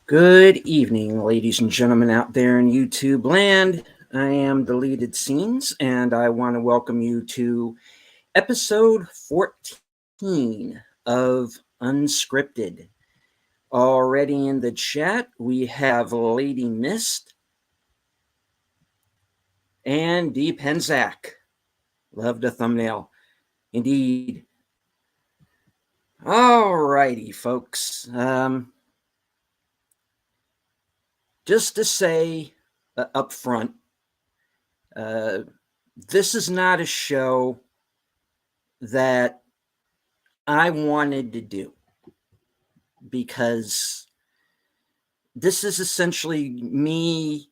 Good evening, ladies and gentlemen out there in YouTube land. I am Deleted Scenes, and I want to welcome you to episode 14 of Unscripted. Already in the chat, we have Lady Mist and D. Penzak. Love the thumbnail. Indeed. Alrighty, folks. Just to say up front, this is not a show that I wanted to do because this is essentially me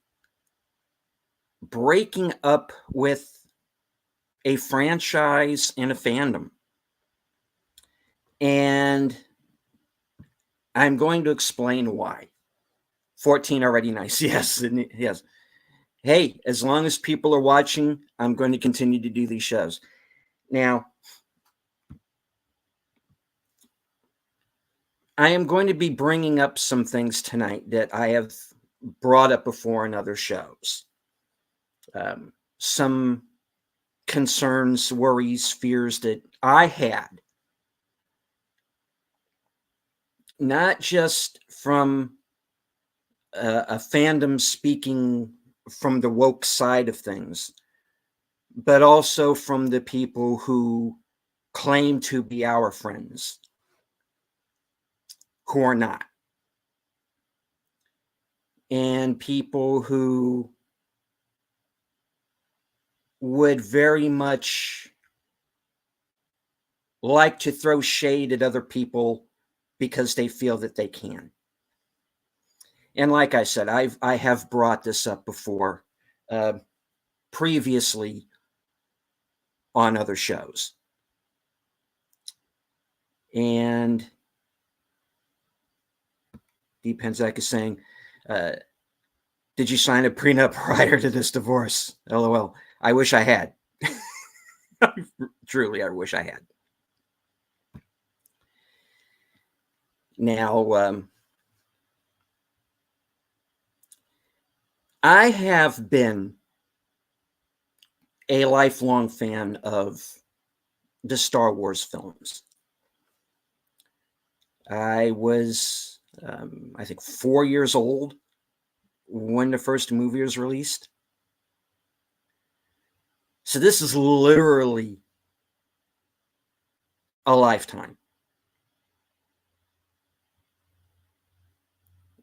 breaking up with a franchise and a fandom. And I'm going to explain why. 14 already nice. Yes. Yes. Hey, as long as people are watching, I'm going to continue to do these shows. Now, I am going to be bringing up some things tonight that I have brought up before in other shows. Some concerns, worries, fears that I had, not just from a fandom speaking from the woke side of things, but also from the people who claim to be our friends, who are not. And people who would very much like to throw shade at other people because they feel that they can. And like I said, I have brought this up before, previously on other shows. And D. Penzak is saying, did you sign a prenup prior to this divorce? LOL. I wish I had. Truly, I wish I had. Now, I have been a lifelong fan of the Star Wars films. I was, I think, 4 years old when the first movie was released. So this is literally a lifetime.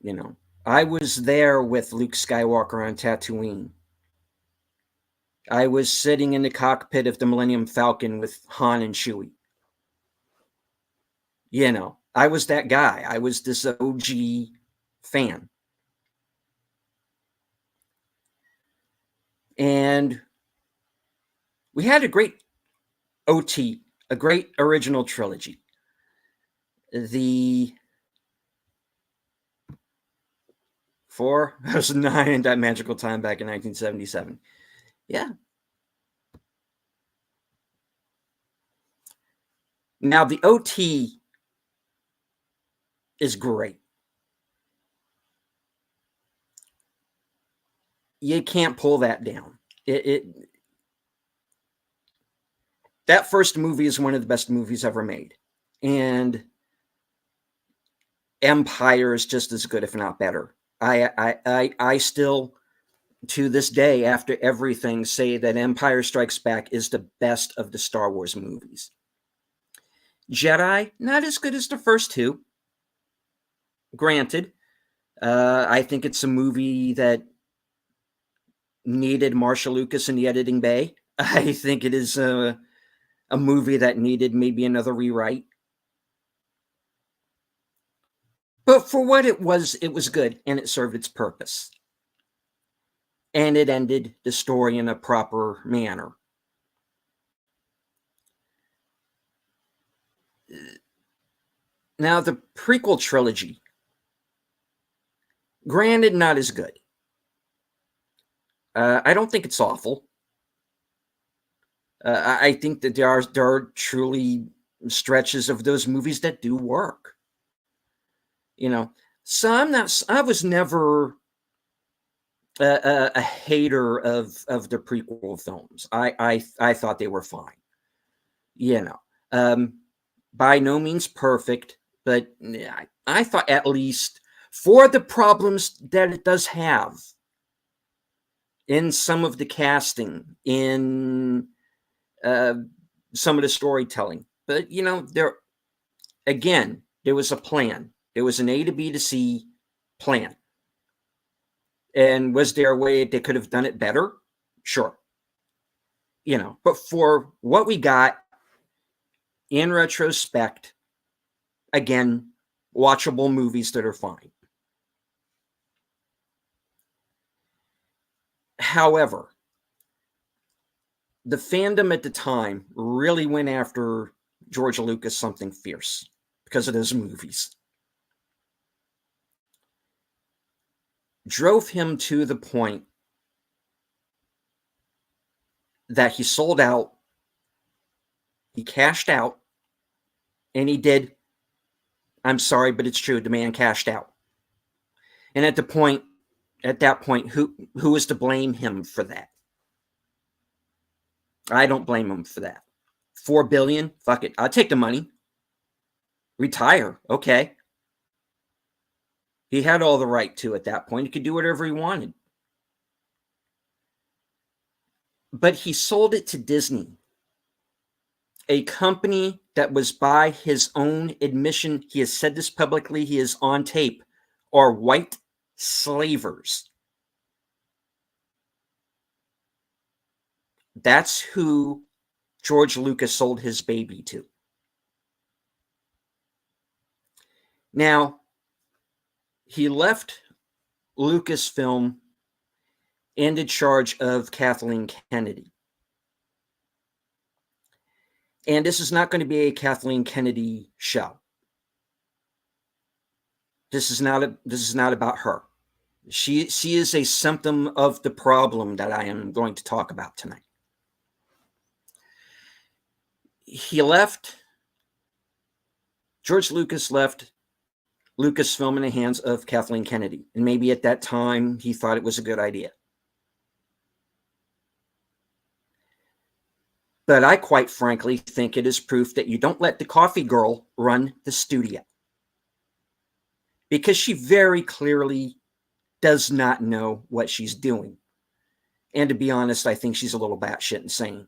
You know, I was there with Luke Skywalker on Tatooine. I was sitting in the cockpit of the Millennium Falcon with Han and Chewie. You know, I was that guy. I was this OG fan. And we had a great OT, a great original trilogy. The 9 that magical time back in 1977. Yeah. Now the OT is great. You can't pull that down. That first movie is one of the best movies ever made. And Empire is just as good, if not better. I still, to this day, after everything, say that Empire Strikes Back is the best of the Star Wars movies. Jedi, not as good as the first two. Granted, I think it's a movie that needed Marshall Lucas in the editing bay. I think it is a movie that needed maybe another rewrite. But for what it was good, and it served its purpose. And it ended the story in a proper manner. Now, the prequel trilogy, granted, not as good. I don't think it's awful. I think that there are truly stretches of those movies that do work. You know, So I was never a hater of the prequel films. I thought they were fine. You know, by no means perfect, but I thought at least for the problems that it does have in some of the casting, in some of the storytelling. But there was a plan. There was an A to B to C plan. And was there a way they could have done it better? Sure. But for what we got in retrospect, again, watchable movies that are fine. However, the fandom at the time really went after George Lucas something fierce because of those movies. Drove him to the point that he sold out, he cashed out, and he did. I'm sorry, but it's true. The man cashed out. And at that point, who is to blame him for that? I don't blame him for that. $4 billion, fuck it. I'll take the money. Retire, okay. He had all the right to at that point. He could do whatever he wanted. But he sold it to Disney, a company that was, by his own admission, he has said this publicly, he is on tape, are white slavers. That's who George Lucas sold his baby to. Now, he left Lucasfilm in charge of Kathleen Kennedy. And this is not going to be a Kathleen Kennedy show. This is not about her. She is a symptom of the problem that I am going to talk about tonight. George Lucas left Lucasfilm in the hands of Kathleen Kennedy. And maybe at that time, he thought it was a good idea. But I quite frankly think it is proof that you don't let the coffee girl run the studio. Because she very clearly does not know what she's doing. And to be honest, I think she's a little batshit insane.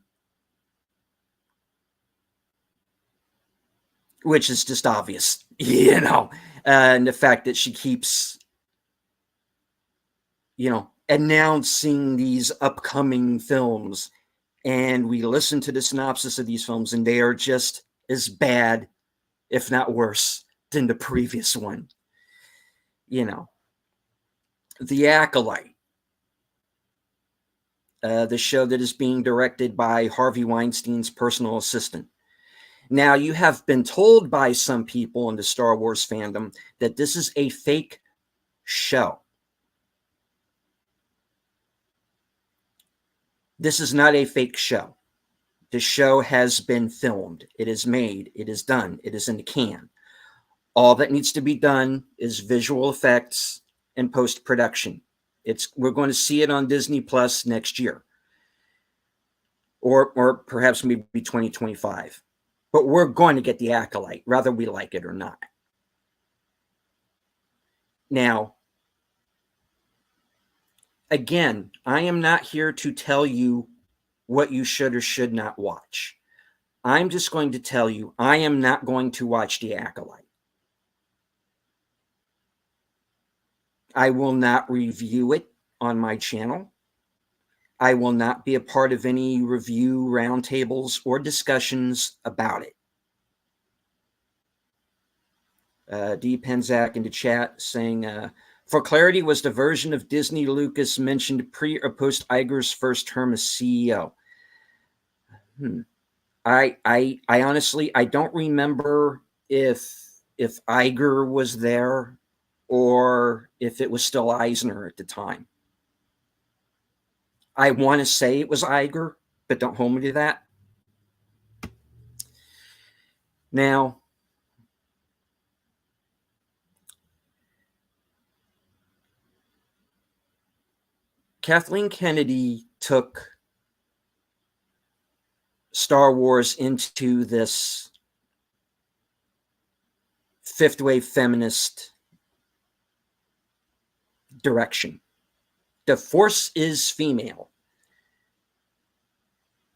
Which is just obvious, and the fact that she keeps, announcing these upcoming films, and we listen to the synopsis of these films, and they are just as bad, if not worse, than the previous one. The Acolyte, the show that is being directed by Harvey Weinstein's personal assistant. Now, you have been told by some people in the Star Wars fandom that this is a fake show. This is not a fake show. The show has been filmed. It is made. It is done. It is in the can. All that needs to be done is visual effects and post-production. We're going to see it on Disney Plus next year. Or perhaps maybe 2025. But we're going to get The Acolyte, whether we like it or not. Now, again, I am not here to tell you what you should or should not watch. I'm just going to tell you I am not going to watch The Acolyte. I will not review it on my channel. I will not be a part of any review roundtables or discussions about it. D. Penzak in the chat saying, for clarity, was the version of Disney Lucas mentioned pre or post Iger's first term as CEO? I honestly, I don't remember if Iger was there or if it was still Eisner at the time. I want to say it was Iger, but don't hold me to that. Now, Kathleen Kennedy took Star Wars into this fifth wave feminist direction. The Force is female.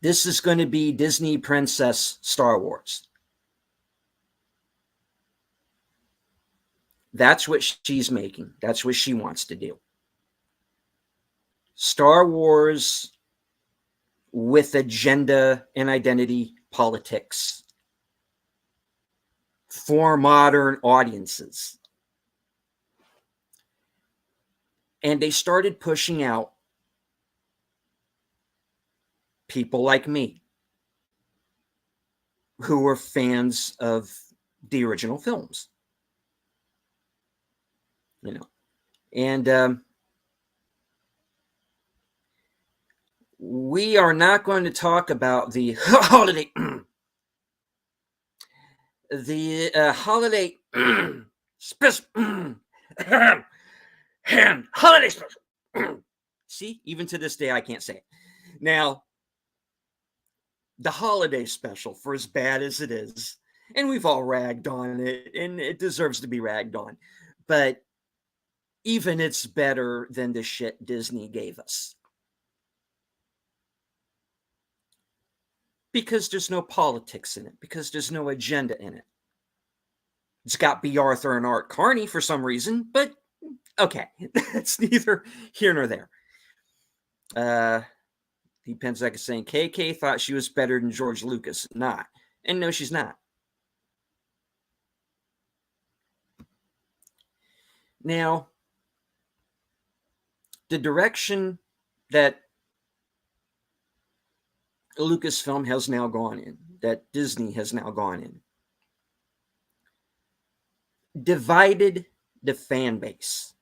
This is going to be Disney Princess Star Wars. That's what she's making. That's what she wants to do. Star Wars with agenda and identity politics for modern audiences. And they started pushing out people like me who were fans of the original films. You know, and we are not going to talk about the holiday, holiday special, holiday special. See, even to this day, I can't say it. Now, the holiday special, for as bad as it is, and we've all ragged on it, and it deserves to be ragged on, but even it's better than the shit Disney gave us. Because there's no politics in it, because there's no agenda in it. It's got B. Arthur and Art Carney for some reason, but okay, it's neither here nor there. Depends, like saying KK thought she was better than George Lucas. Not. And no, she's not. Now, the direction that Lucasfilm has now gone in, that Disney has now gone in, divided the fan base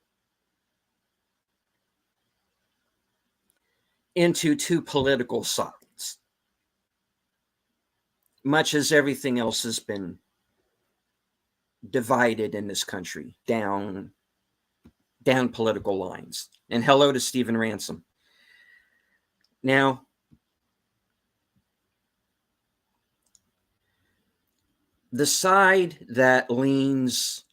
into two political sides, much as everything else has been divided in this country down political lines. And hello to Stephen Ransom. Now, the side that leans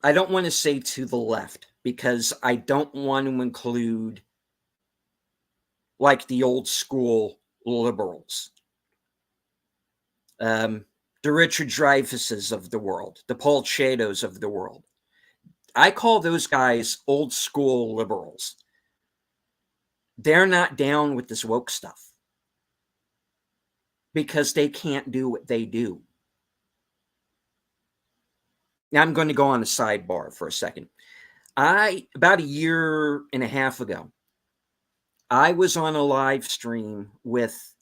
I don't want to say to the left, because I don't want to include like the old school liberals, the Richard Dreyfuses of the world, the Paul Chados of the world. I call those guys old school liberals. They're not down with this woke stuff because they can't do what they do. Now I'm going to go on a sidebar for a second. About a year and a half ago, I was on a live stream with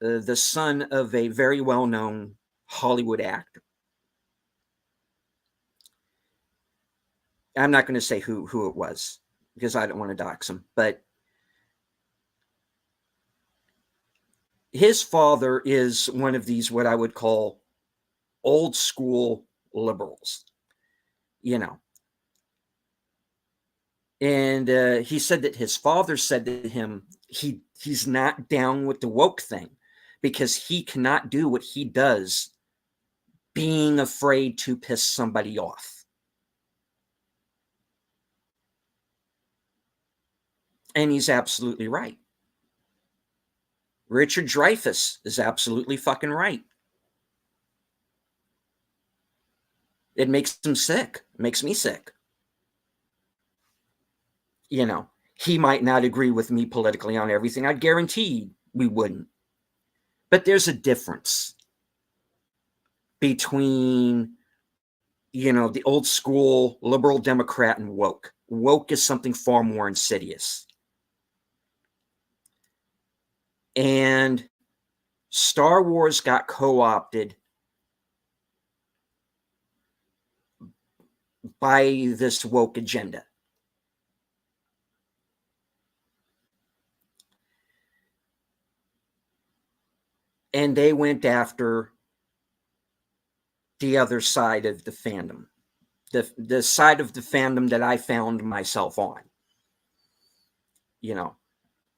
the son of a very well-known Hollywood actor. I'm not going to say who it was because I don't want to dox him, but his father is one of these, what I would call old school liberals, you know. And he said that his father said to him, he's not down with the woke thing because he cannot do what he does being afraid to piss somebody off. And he's absolutely right. Richard Dreyfuss is absolutely fucking right. It makes him sick. It makes me sick. You know, he might not agree with me politically on everything. I guarantee we wouldn't. But there's a difference between, you know, the old school liberal Democrat and woke. Woke is something far more insidious. And Star Wars got co-opted by this woke agenda. And they went after the other side of the fandom, the side of the fandom that I found myself on.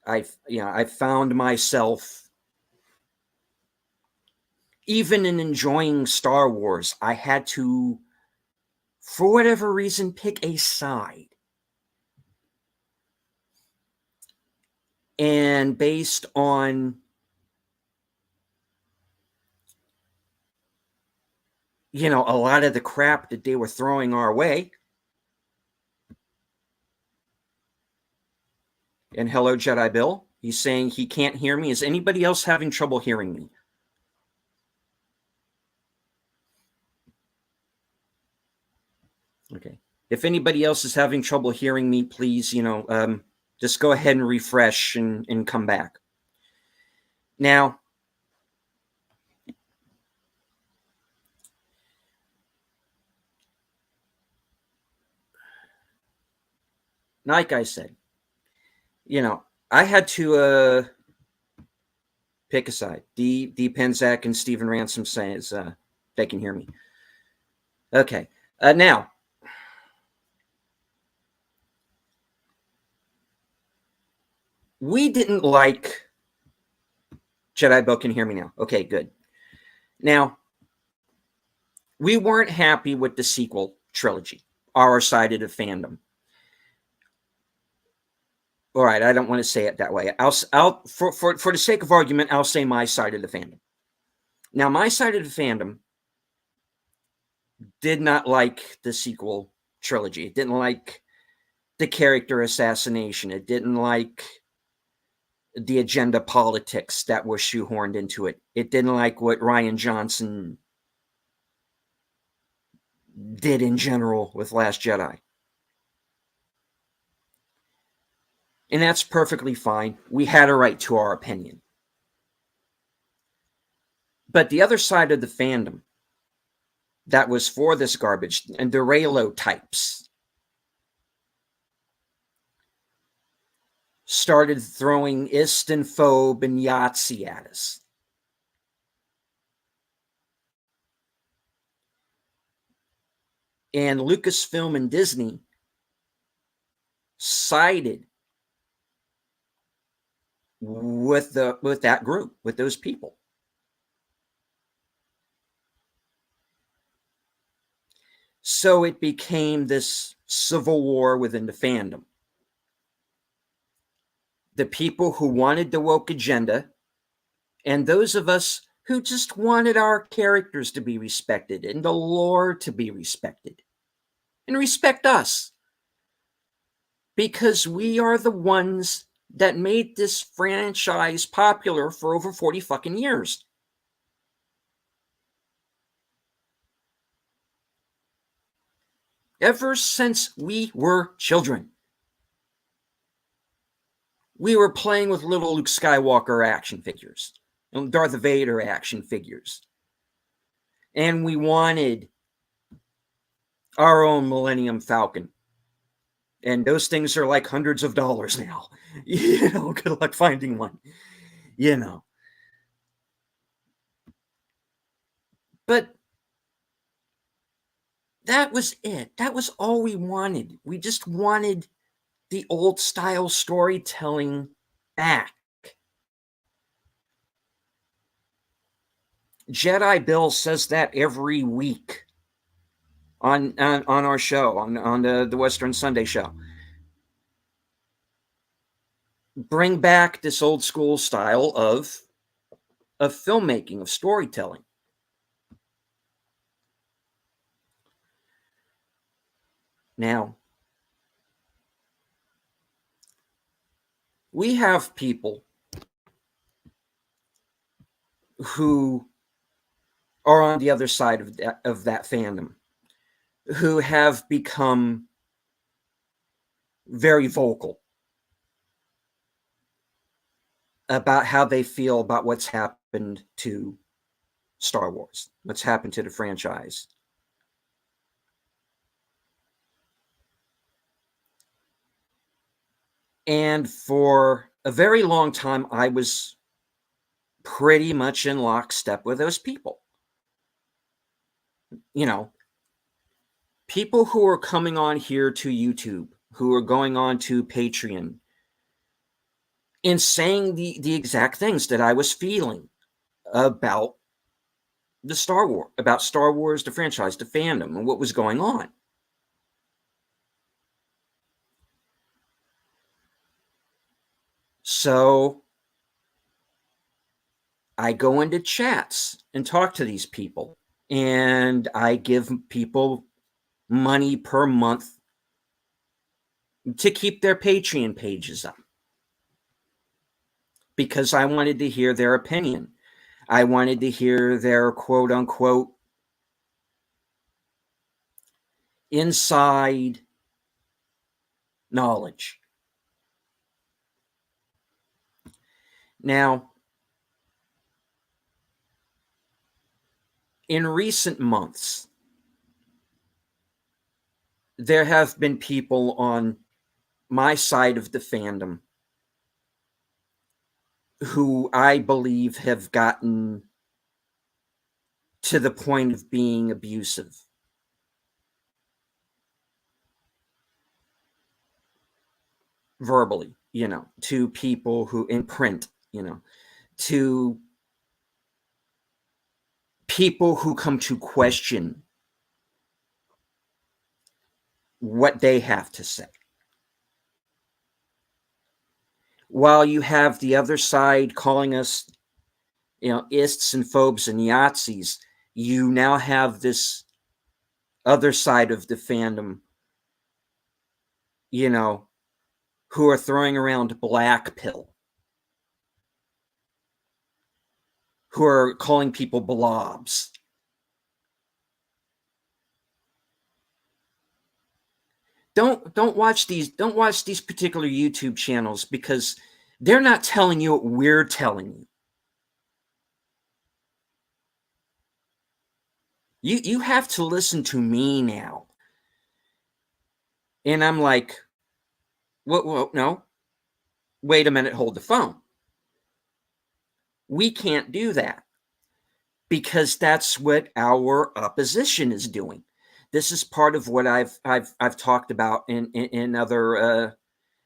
I found myself, even in enjoying Star Wars, I had to, for whatever reason, pick a side. And based on, a lot of the crap that they were throwing our way. And hello, Jedi Bill. He's saying he can't hear me. Is anybody else having trouble hearing me? Okay. If anybody else is having trouble hearing me, please, just go ahead and refresh and come back. Now, like I said, I had to pick a side. D. Penzak and Stephen Ransom says they can hear me. Okay. Now, we didn't like Jedi Bill can hear me now. Okay, good. Now, we weren't happy with the sequel trilogy, our side of the fandom. All right, I don't want to say it that way. I'll for the sake of argument, I'll say my side of the fandom. Now, my side of the fandom did not like the sequel trilogy. It didn't like the character assassination. It didn't like the agenda politics that was shoehorned into it. It didn't like what Rian Johnson did in general with Last Jedi. And that's perfectly fine. We had a right to our opinion. But the other side of the fandom that was for this garbage, and the Raylo types, started throwing ist and phobe and Yahtzee at us. And Lucasfilm and Disney sided with that group, with those people. So it became this civil war within the fandom. The people who wanted the woke agenda, and those of us who just wanted our characters to be respected and the lore to be respected. And respect us. Because we are the ones that made this franchise popular for over 40 fucking years. Ever since we were children, we were playing with little Luke Skywalker action figures and Darth Vader action figures. And we wanted our own Millennium Falcon. And those things are like hundreds of dollars now. Good luck finding one. But that was it. That was all we wanted. We just wanted the old style storytelling back. Jedi Bill says that every week on our show, on the Western Sunday show. Bring back this old school style of filmmaking, of storytelling. Now, we have people who are on the other side of that fandom, who have become very vocal about how they feel about what's happened to Star Wars, what's happened to the franchise. And for a very long time, I was pretty much in lockstep with those people. people who are coming on here to YouTube, who are going on to Patreon, and saying the exact things that I was feeling about Star Wars, the franchise, the fandom, and what was going on. So I go into chats and talk to these people, and I give people money per month to keep their Patreon pages up, because I wanted to hear their opinion. I wanted to hear their quote unquote inside knowledge. Now, in recent months, there have been people on my side of the fandom who I believe have gotten to the point of being abusive. Verbally, to people who in print, to people who come to question what they have to say. While you have the other side calling us, ists and phobes and Yahtzees, you now have this other side of the fandom, who are throwing around black pill, who are calling people blobs. Don't watch these particular YouTube channels, because they're not telling you what we're telling you. You have to listen to me now. And I'm like, what? No, wait a minute, hold the phone. We can't do that, because that's what our opposition is doing. This is part of what I've talked about in other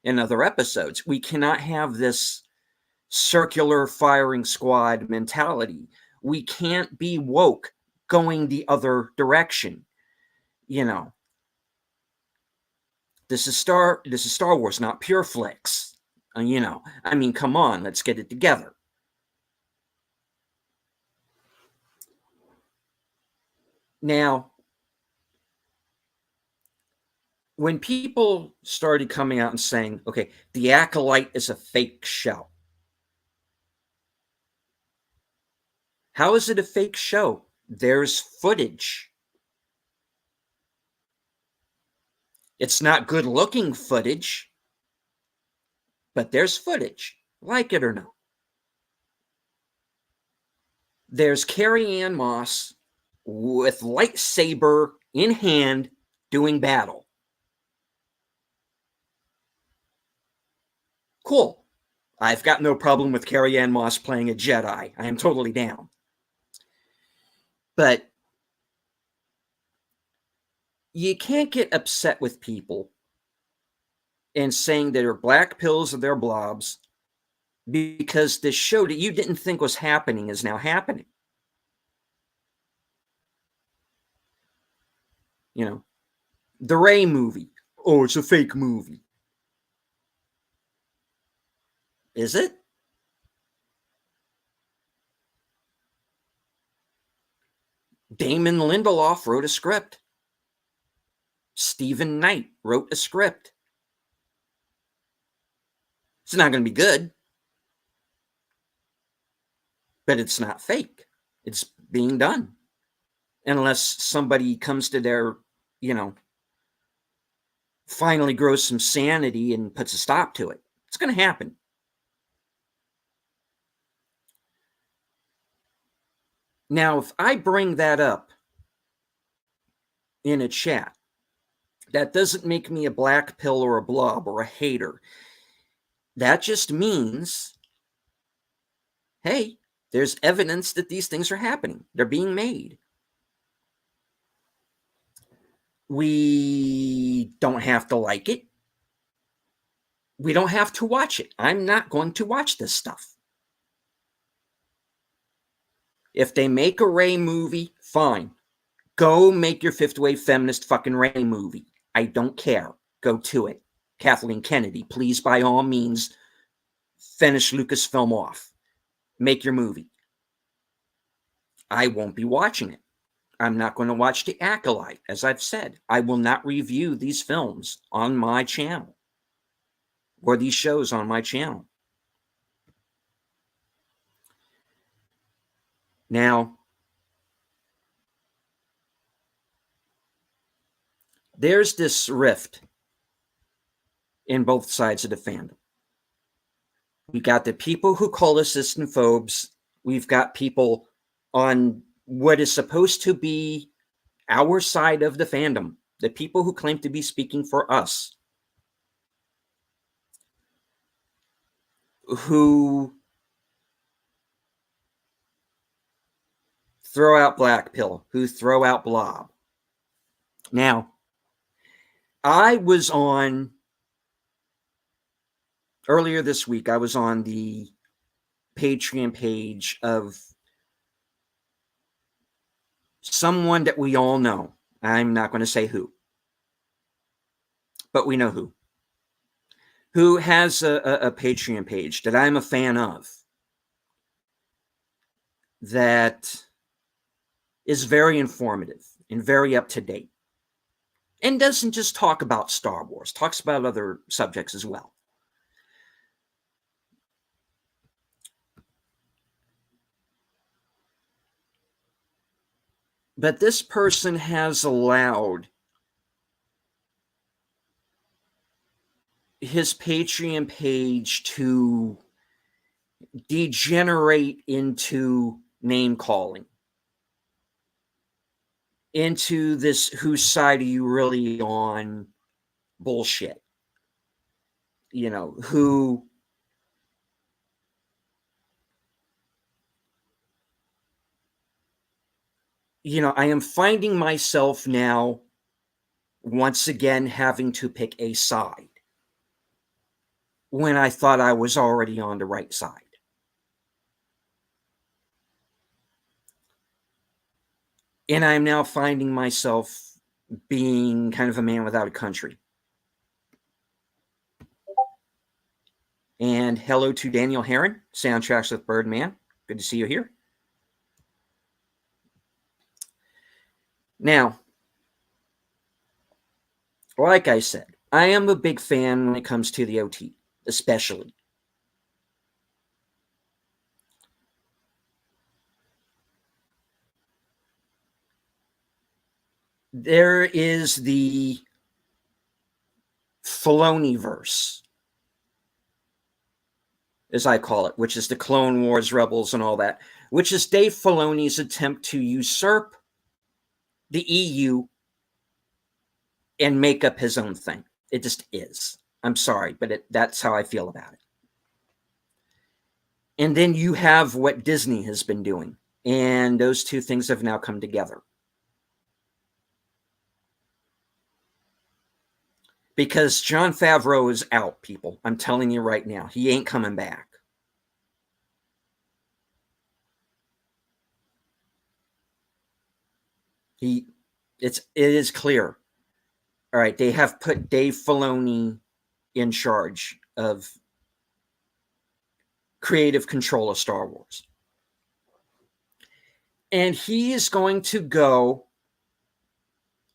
episodes. We cannot have this circular firing squad mentality. We can't be woke going the other direction. This is Star Wars, not Pure Flix. Come on, let's get it together. Now, when people started coming out and saying, okay, The Acolyte is a fake show. How is it a fake show? There's footage. It's not good looking footage, but there's footage, like it or not. There's Carrie Ann Moss with lightsaber in hand doing battle. Cool. I've got no problem with Carrie Ann Moss playing a Jedi. I am totally down. But you can't get upset with people and saying they're black pills or they're blobs, because this show that you didn't think was happening is now happening. The Rey movie. Oh, it's a fake movie. Is it? Damon Lindelof wrote a script. Stephen Knight wrote a script. It's not going to be good, but it's not fake. It's being done. Unless somebody comes to their, finally grows some sanity and puts a stop to it. It's going to happen. Now, if I bring that up in a chat, that doesn't make me a black pill or a blob or a hater. That just means, hey, there's evidence that these things are happening. They're being made. We don't have to like it. We don't have to watch it. I'm not going to watch this stuff. If they make a Ray movie, fine. Go make your fifth wave feminist fucking Ray movie. I don't care. Go to it. Kathleen Kennedy, please, by all means, finish Lucasfilm off. Make your movie. I won't be watching it. I'm not going to watch The Acolyte. As I've said, I will not review these films on my channel or these shows on my channel. Now, there's this rift in both sides of the fandom. We got the people who call us systemphobes. We've got people on what is supposed to be our side of the fandom, the people who claim to be speaking for us, who throw out Black Pill, who throw out Blob. Now, I was on, earlier this week, I was on the Patreon page of someone that we all know. I'm not going to say who, but we know who has a Patreon page that I'm a fan of, that is very informative and very up to date, and doesn't just talk about Star Wars, talks about other subjects as well. But this person has allowed his Patreon page to degenerate into name calling, into this whose side are you really on bullshit. You know, who I am finding myself now once again having to pick a side when I thought I was already on the right side. And I'm now finding myself being kind of a man without a country. And hello to Daniel Heron, Soundtracks with Birdman. Good to see you here. Now, like I said, I am a big fan when it comes to the OT, especially. There is the Filoni-verse, as I call it, which is the Clone Wars, Rebels, and all that, which is Dave Filoni's attempt to usurp the EU and make up his own thing. It just is. I'm sorry, but that's how I feel about it. And then you have what Disney has been doing, and those two things have now come together. Because Jon Favreau is out, people. I'm telling you right now. He ain't coming back. It is clear. All right, they have put Dave Filoni in charge of creative control of Star Wars. And he is going to go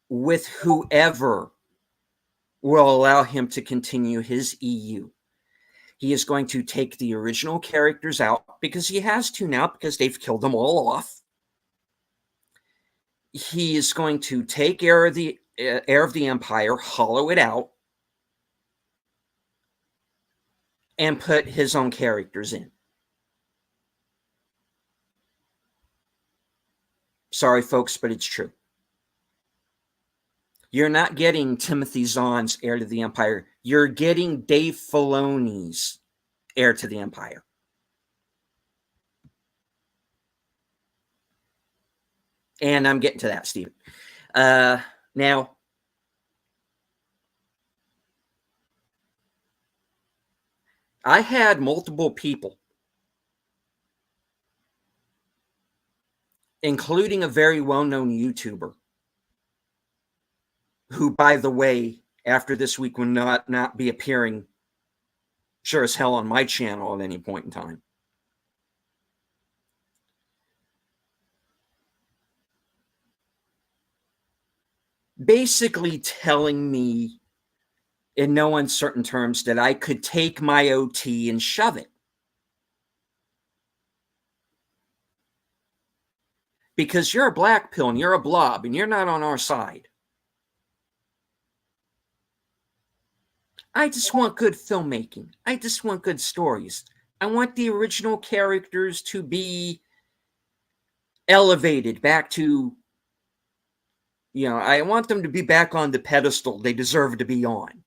with whoever will allow him to continue his EU. He is going to take the original characters out, because he has to now, because they've killed them all off. He is going to take Heir of the Empire, hollow it out, and put his own characters in. Sorry, folks, but it's true. You're not getting Timothy Zahn's Heir to the Empire. You're getting Dave Filoni's Heir to the Empire. And I'm getting to that, Stephen. Now, I had multiple people, including a very well-known YouTuber, who, by the way, after this week will not be appearing sure as hell on my channel at any point in time. Basically telling me in no uncertain terms that I could take my OT and shove it. Because you're a black pill and you're a blob and you're not on our side. I just want good filmmaking. I just want good stories. I want the original characters to be elevated back to, I want them to be back on the pedestal they deserve to be on.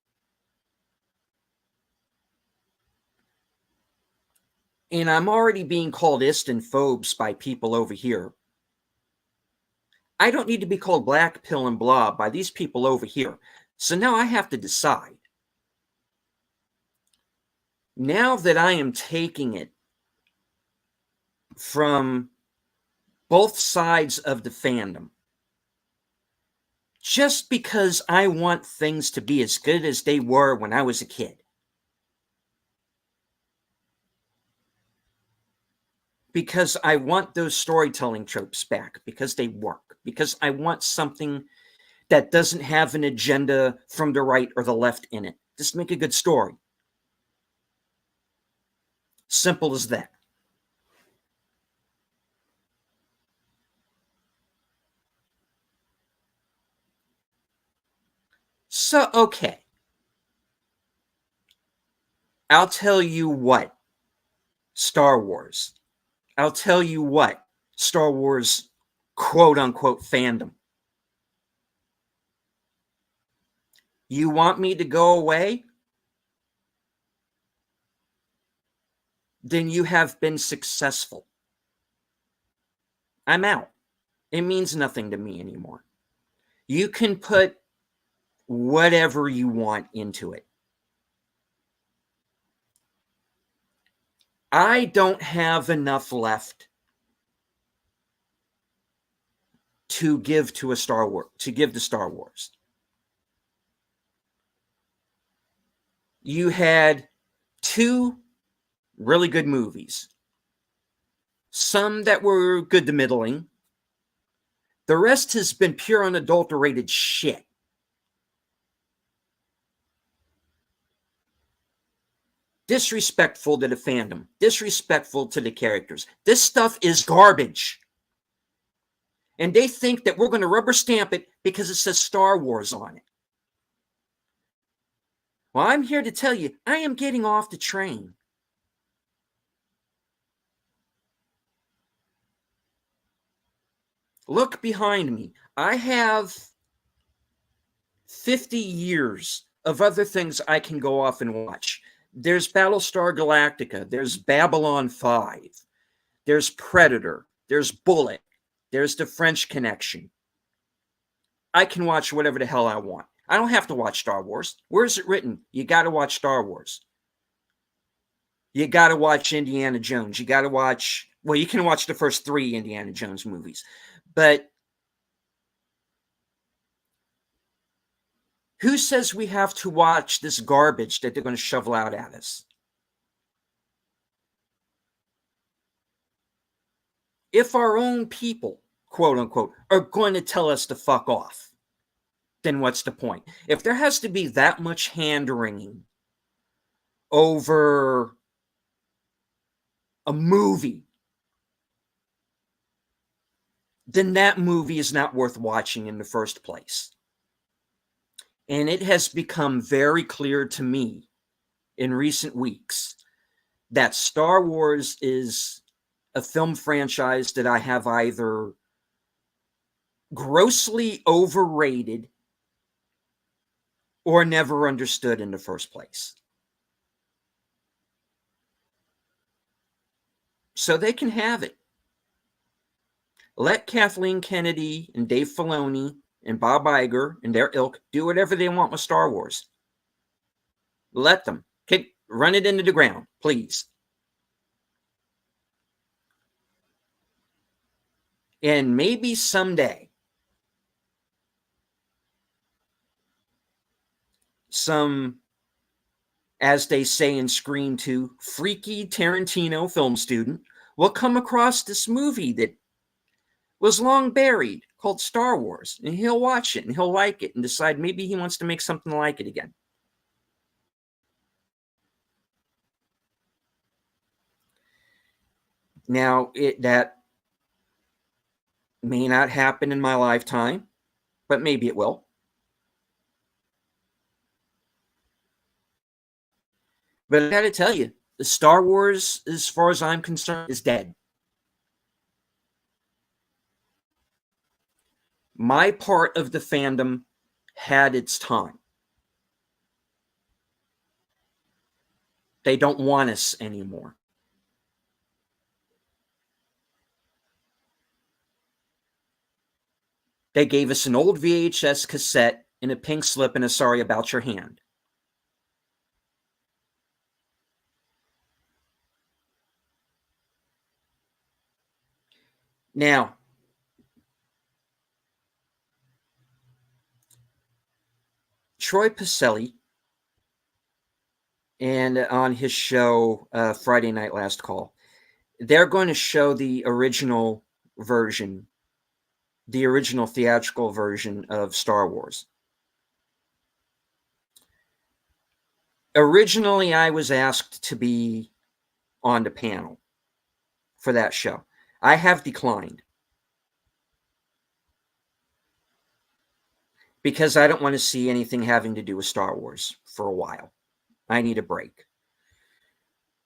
And I'm already being called Iston-phobes by people over here. I don't need to be called black pill and blob by these people over here. So now I have to decide. Now that I am taking it from both sides of the fandom, just because I want things to be as good as they were when I was a kid. Because I want those storytelling tropes back, because they work, because I want something that doesn't have an agenda from the right or the left in it. Just make a good story. Simple as that. So, okay. I'll tell you what, Star Wars. I'll tell you what, Star Wars quote-unquote fandom. You want me to go away? Then you have been successful. I'm out. It means nothing to me anymore. You can put whatever you want into it. I don't have enough left to give to Star Wars. You had 2 really good movies. Some that were good to middling. The rest has been pure unadulterated shit. Disrespectful to the fandom. Disrespectful to the characters. This stuff is garbage. And they think that we're going to rubber stamp it because it says Star Wars on it. Well, I'm here to tell you, I am getting off the train. Look behind me. I have 50 years of other things I can go off and watch. There's Battlestar Galactica. There's Babylon 5. There's Predator. There's Bullet. There's The French Connection. I can watch whatever the hell I want. I don't have to watch Star Wars. Where is it written? You got to watch Star Wars. You got to watch Indiana Jones. You got to watch, well, you can watch the first 3 Indiana Jones movies. But who says we have to watch this garbage that they're going to shovel out at us? If our own people, quote unquote, are going to tell us to fuck off, then what's the point? If there has to be that much hand-wringing over a movie, then that movie is not worth watching in the first place. And it has become very clear to me in recent weeks that Star Wars is a film franchise that I have either grossly overrated or never understood in the first place. So they can have it. Let Kathleen Kennedy and Dave Filoni and Bob Iger and their ilk do whatever they want with Star Wars. Let them. Run it into the ground, please. And maybe someday, some, as they say in Scream 2, freaky Tarantino film student will come across this movie that was long buried called Star Wars, and he'll watch it and he'll like it and decide maybe he wants to make something like it again. Now, that may not happen in my lifetime, but maybe it will. But I got to tell you, the Star Wars, as far as I'm concerned, is dead. My part of the fandom had its time. They don't want us anymore. They gave us an old VHS cassette and a pink slip and a sorry about your hand. Now, Troy Pacelli, and on his show, Friday Night Last Call, they're going to show the original version, the original theatrical version of Star Wars. Originally, I was asked to be on the panel for that show. I have declined because I don't want to see anything having to do with Star Wars for a while. I need a break.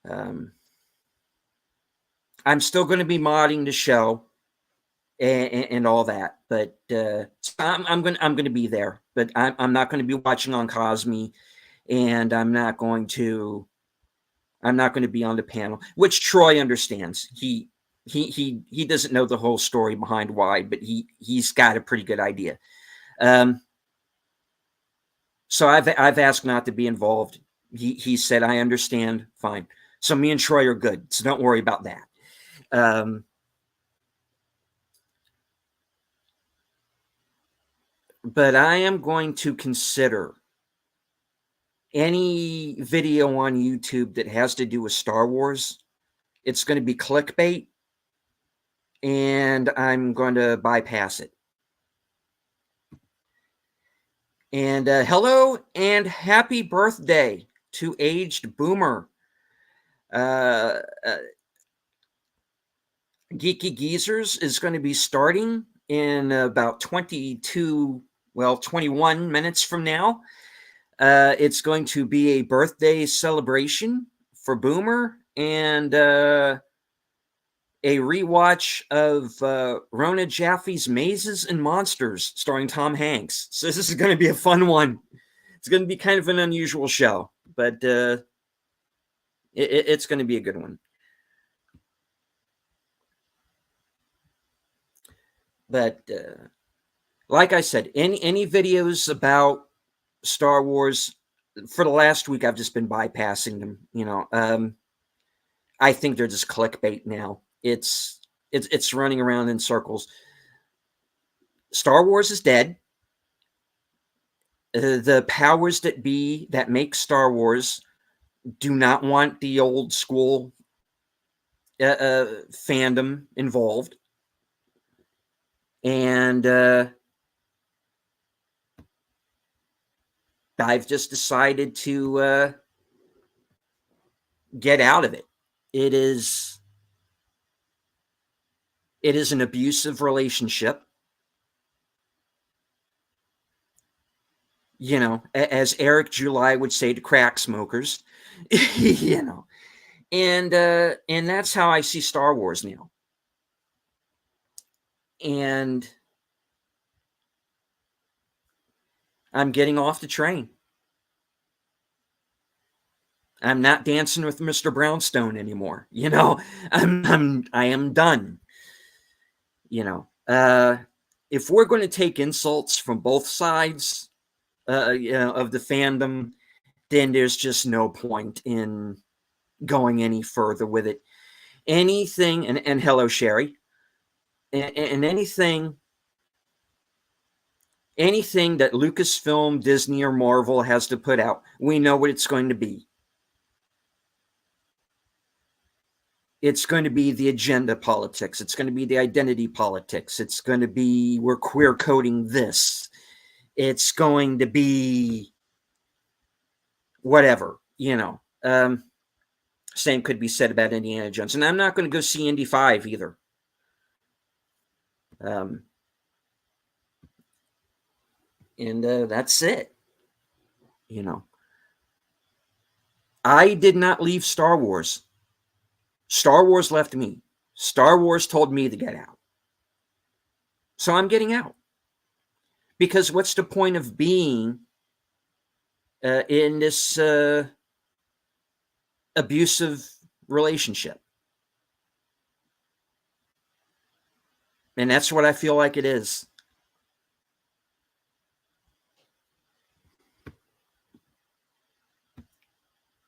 I'm still going to be modding the show and all that, but I'm going to be there. But I'm not going to be watching on Cosme, and I'm not going to be on the panel, which Troy understands. He doesn't know the whole story behind why, but he's got a pretty good idea. So I've asked not to be involved. He said, I understand, fine. So me and Troy are good. So don't worry about that. But I am going to consider any video on YouTube that has to do with Star Wars. It's going to be clickbait, and I'm going to bypass it. And hello and happy birthday to Aged Boomer. Geeky Geezers is going to be starting in about 21 minutes from now. It's going to be a birthday celebration for Boomer and a rewatch of Rona Jaffe's Mazes and Monsters starring Tom Hanks. So this is going to be a fun one. It's going to be kind of an unusual show, but it's going to be a good one. But like I said, any videos about Star Wars for the last week, I've just been bypassing them. I think they're just clickbait now. It's running around in circles. Star Wars is dead. The powers that be that make Star Wars do not want the old school fandom involved. And I've just decided to get out of it. It is an abusive relationship. As Eric July would say to crack smokers, and that's how I see Star Wars now. And I'm getting off the train. I'm not dancing with Mr. Brownstone anymore. I am done. If we're going to take insults from both sides, of the fandom, then there's just no point in going any further with it. Anything, and hello, Sherry, and anything that Lucasfilm, Disney, or Marvel has to put out, we know what it's going to be. It's going to be the agenda politics. It's going to be the identity politics. It's going to be, we're queer coding this. It's going to be whatever, Same could be said about Indiana Jones. And I'm not going to go see Indy 5 either. And that's it. I did not leave Star Wars. Star Wars left me. Star Wars told me to get out. So I'm getting out. Because what's the point of being in this abusive relationship? And that's what I feel like it is.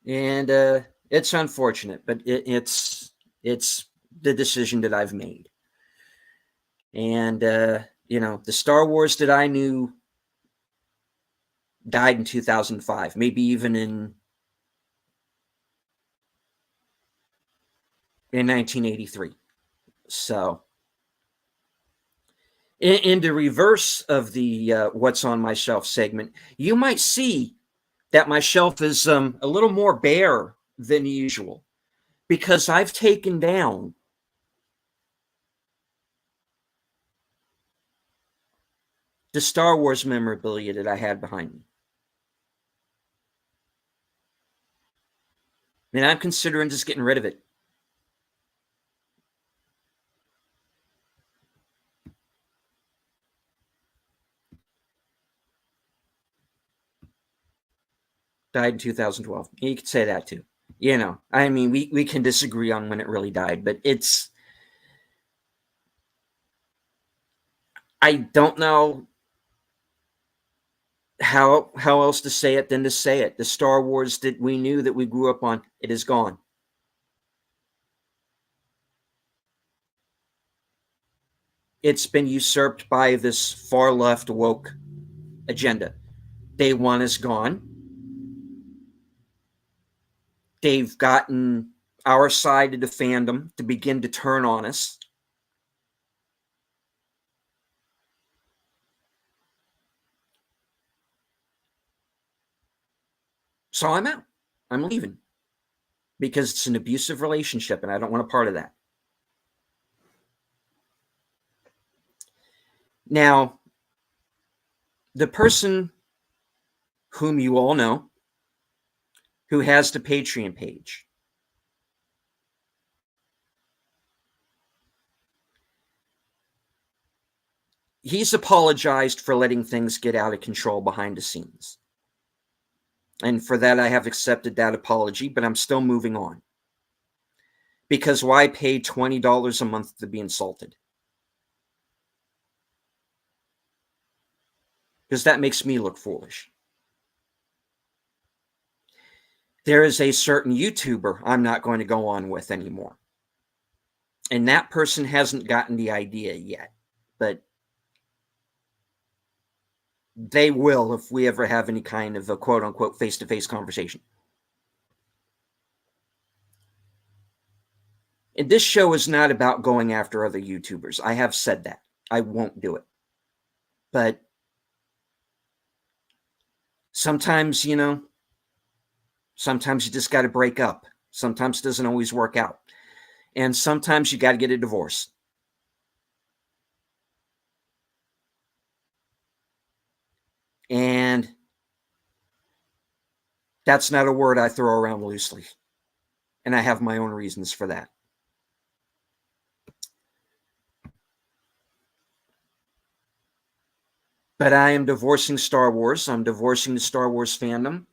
And it's unfortunate, but it's the decision that I've made. And the Star Wars that I knew died in 2005, maybe even in 1983. So in the reverse of the What's on My Shelf segment, you might see that my shelf is a little more bare than usual, because I've taken down the Star Wars memorabilia that I had behind me. And I'm considering just getting rid of it. Died in 2012. You could say that too. I mean, we can disagree on when it really died, but I don't know how else to say it than to say it. The Star Wars that we knew, that we grew up on, it is gone. It's been usurped by this far left woke agenda. Day one is gone. They've gotten our side of the fandom to begin to turn on us. So I'm out. I'm leaving. Because it's an abusive relationship and I don't want a part of that. Now, the person whom you all know, who has the Patreon page, he's apologized for letting things get out of control behind the scenes. And for that, I have accepted that apology, but I'm still moving on. Because why pay $20 a month to be insulted? Because that makes me look foolish. There is a certain YouTuber I'm not going to go on with anymore. And that person hasn't gotten the idea yet. But they will if we ever have any kind of a quote-unquote face-to-face conversation. And this show is not about going after other YouTubers. I have said that. I won't do it. But sometimes, sometimes you just got to break up. Sometimes it doesn't always work out. And sometimes you got to get a divorce. And that's not a word I throw around loosely. And I have my own reasons for that. But I am divorcing Star Wars. I'm divorcing the Star Wars fandom.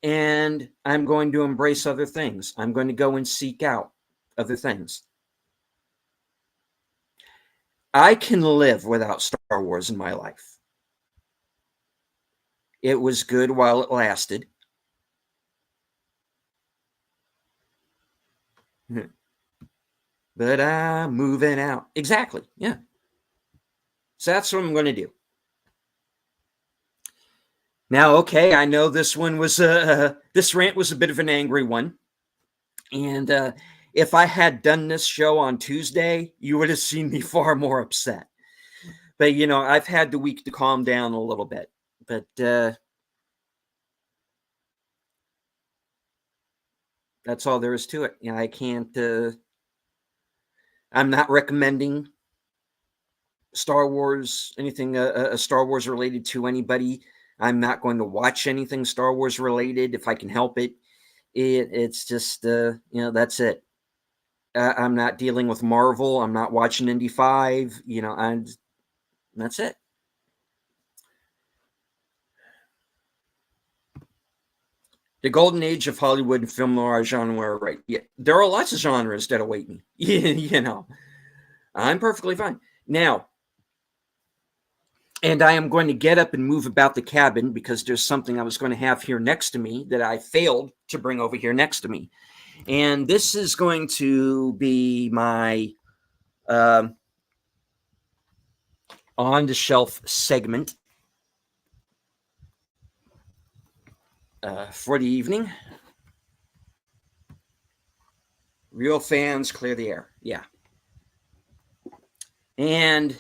And I'm going to embrace other things. I'm going to go and seek out other things. I can live without Star Wars in my life. It was good while it lasted. But I'm moving out. Exactly. Yeah. So that's what I'm going to do. Now, okay, I know this one was this rant was a bit of an angry one, and if I had done this show on Tuesday, you would have seen me far more upset. But I've had the week to calm down a little bit. But that's all there is to it. I can't. I'm not recommending Star Wars, anything Star Wars related to anybody. I'm not going to watch anything Star Wars related if I can help it. It's just that's it. I'm not dealing with Marvel. I'm not watching Indy 5. That's it. The golden age of Hollywood and film noir genre, right? Yeah, there are lots of genres that await me. I'm perfectly fine now. And I am going to get up and move about the cabin because there's something I was going to have here next to me that I failed to bring over here next to me. And this is going to be my on the shelf segment for the evening. Real fans, clear the air. Yeah. And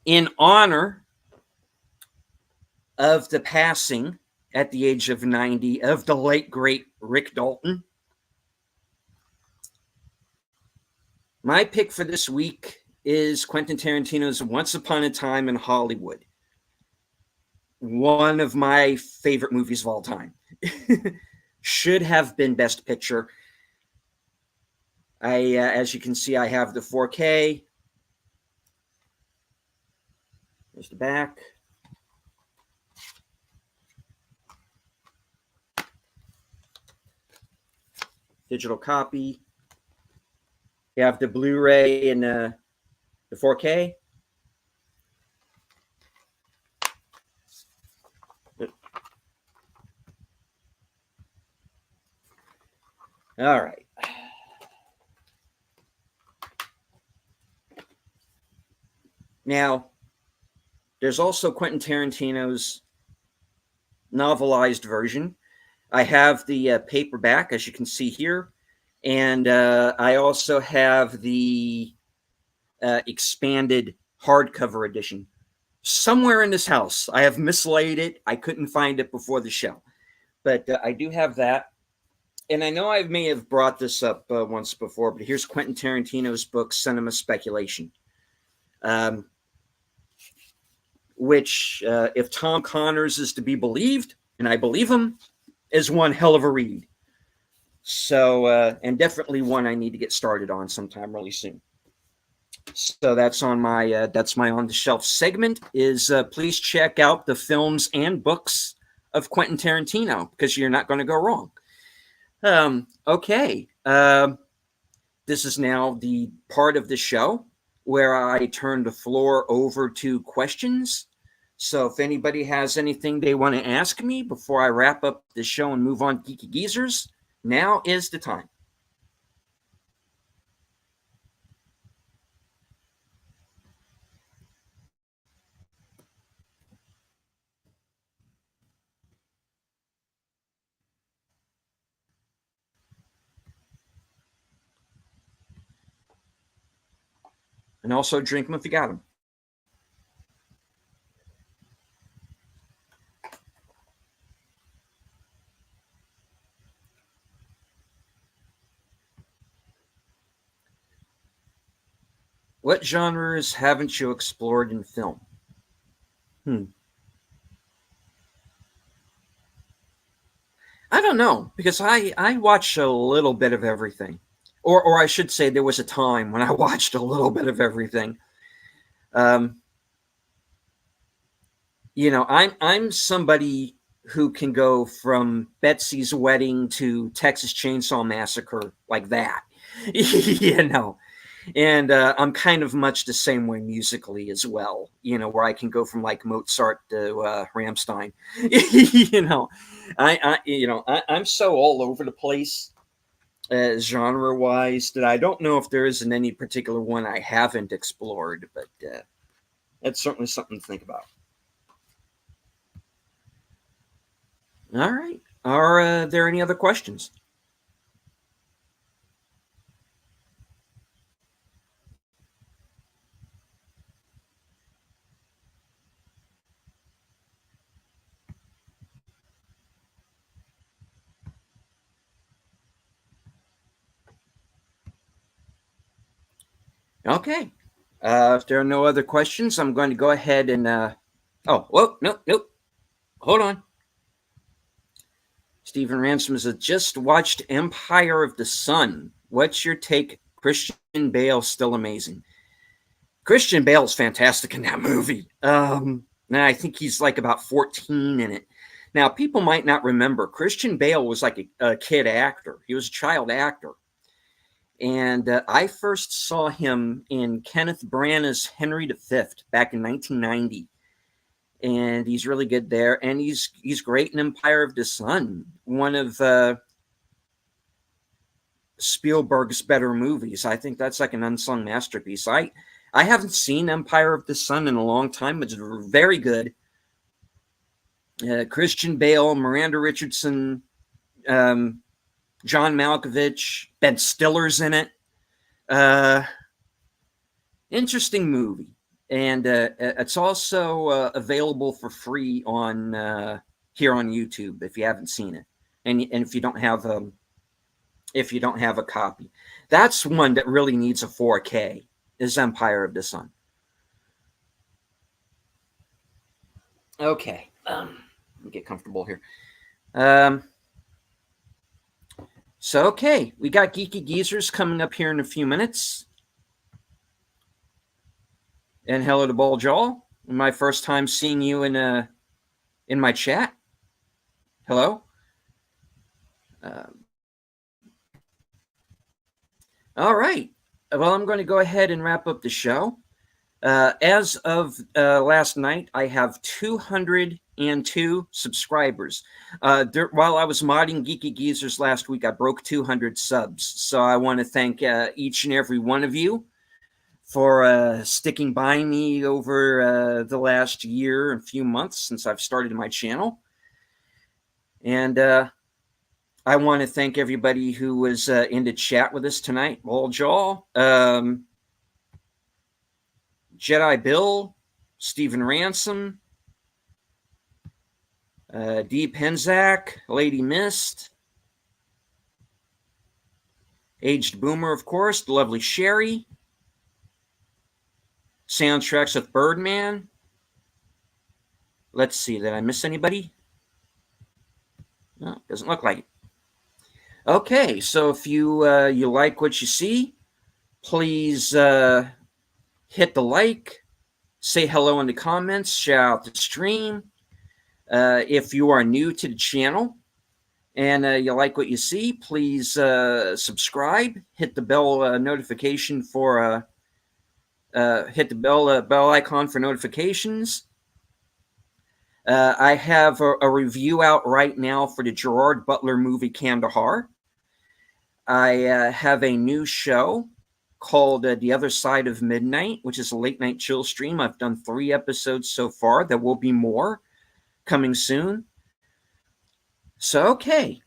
in honor of the passing at the age of 90 of the late, great Rick Dalton, my pick for this week is Quentin Tarantino's Once Upon a Time in Hollywood. One of my favorite movies of all time. Should have been Best Picture. As you can see, I have the 4K. There's the back. Digital copy. You have the Blu-ray and the 4K. All right. Now, there's also Quentin Tarantino's novelized version. I have the paperback, as you can see here, and I also have the expanded hardcover edition. Somewhere in this house, I have mislaid it. I couldn't find it before the show, but I do have that. And I know I may have brought this up once before, but here's Quentin Tarantino's book, Cinema Speculation, which, if Tom Connors is to be believed, and I believe him, is one hell of a read. So, and definitely one I need to get started on sometime really soon. So that's on my on the shelf segment. Is please check out the films and books of Quentin Tarantino because you're not going to go wrong. Okay. This is now the part of the show where I turn the floor over to questions. So if anybody has anything they want to ask me before I wrap up the show and move on to Geeky Geezers, now is the time. And also drink them if you got them. What genres haven't you explored in film? I don't know, because I watch a little bit of everything. Or I should say there was a time when I watched a little bit of everything. I'm somebody who can go from Betsy's Wedding to Texas Chainsaw Massacre like that. And I'm kind of much the same way musically as well, where I can go from like Mozart to Rammstein. I'm so all over the place genre-wise, that I don't know if there isn't any particular one I haven't explored, but that's certainly something to think about. All right. Are there any other questions? Okay. If there are no other questions, I'm going to go ahead and. Oh, whoa, nope. Hold on. Stephen Ransom has just watched Empire of the Sun. What's your take? Christian Bale still amazing. Christian Bale's fantastic in that movie. And I think he's like about 14 in it. Now, people might not remember, Christian Bale was like a kid actor. He was a child actor. And I first saw him in Kenneth Branagh's Henry V back in 1990. And he's really good there. And he's great in Empire of the Sun, one of Spielberg's better movies. I think that's like an unsung masterpiece. I haven't seen Empire of the Sun in a long time, but it's very good. Christian Bale, Miranda Richardson, John Malkovich, Ben Stiller's in it. Interesting movie. And it's also available for free on here on YouTube if you haven't seen it, and if you don't have a copy. That's one that really needs a 4K. Is Empire of the Sun. Okay, let me get comfortable here. So okay, we got Geeky Geezers coming up here in a few minutes. And hello to Ball Jaw. My first time seeing you in my chat. Hello. All right. Well, I'm going to go ahead and wrap up the show. As of last night, I have 202 subscribers. While I was modding Geeky Geezers last week, I broke 200 subs. So I want to thank each and every one of you for sticking by me over the last year and few months since I've started my channel. And I want to thank everybody who was in the chat with us tonight. Ball Jaw, Jedi Bill, Stephen Ransom, Dee Penzak, Lady Mist, Aged Boomer, of course, the lovely Sherry, Soundtracks with Birdman. Let's see, did I miss anybody? No, doesn't look like it. Okay, so if you you like what you see, please hit the like, say hello in the comments, shout out the stream. If you are new to the channel and you like what you see, please subscribe, hit the bell notification for hit the bell icon for notifications. I have a review out right now for the Gerard Butler movie Kandahar. I have a new show called The Other Side of Midnight, which is a late night chill stream. I've done 3 episodes so far. There will be more coming soon. So, okay,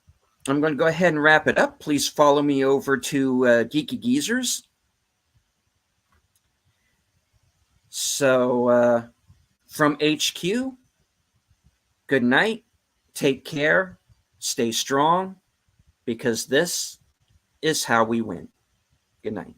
I'm going to go ahead and wrap it up. Please follow me over to Geeky Geezers. So, from HQ, good night, take care, stay strong, because this is how we win. Good night.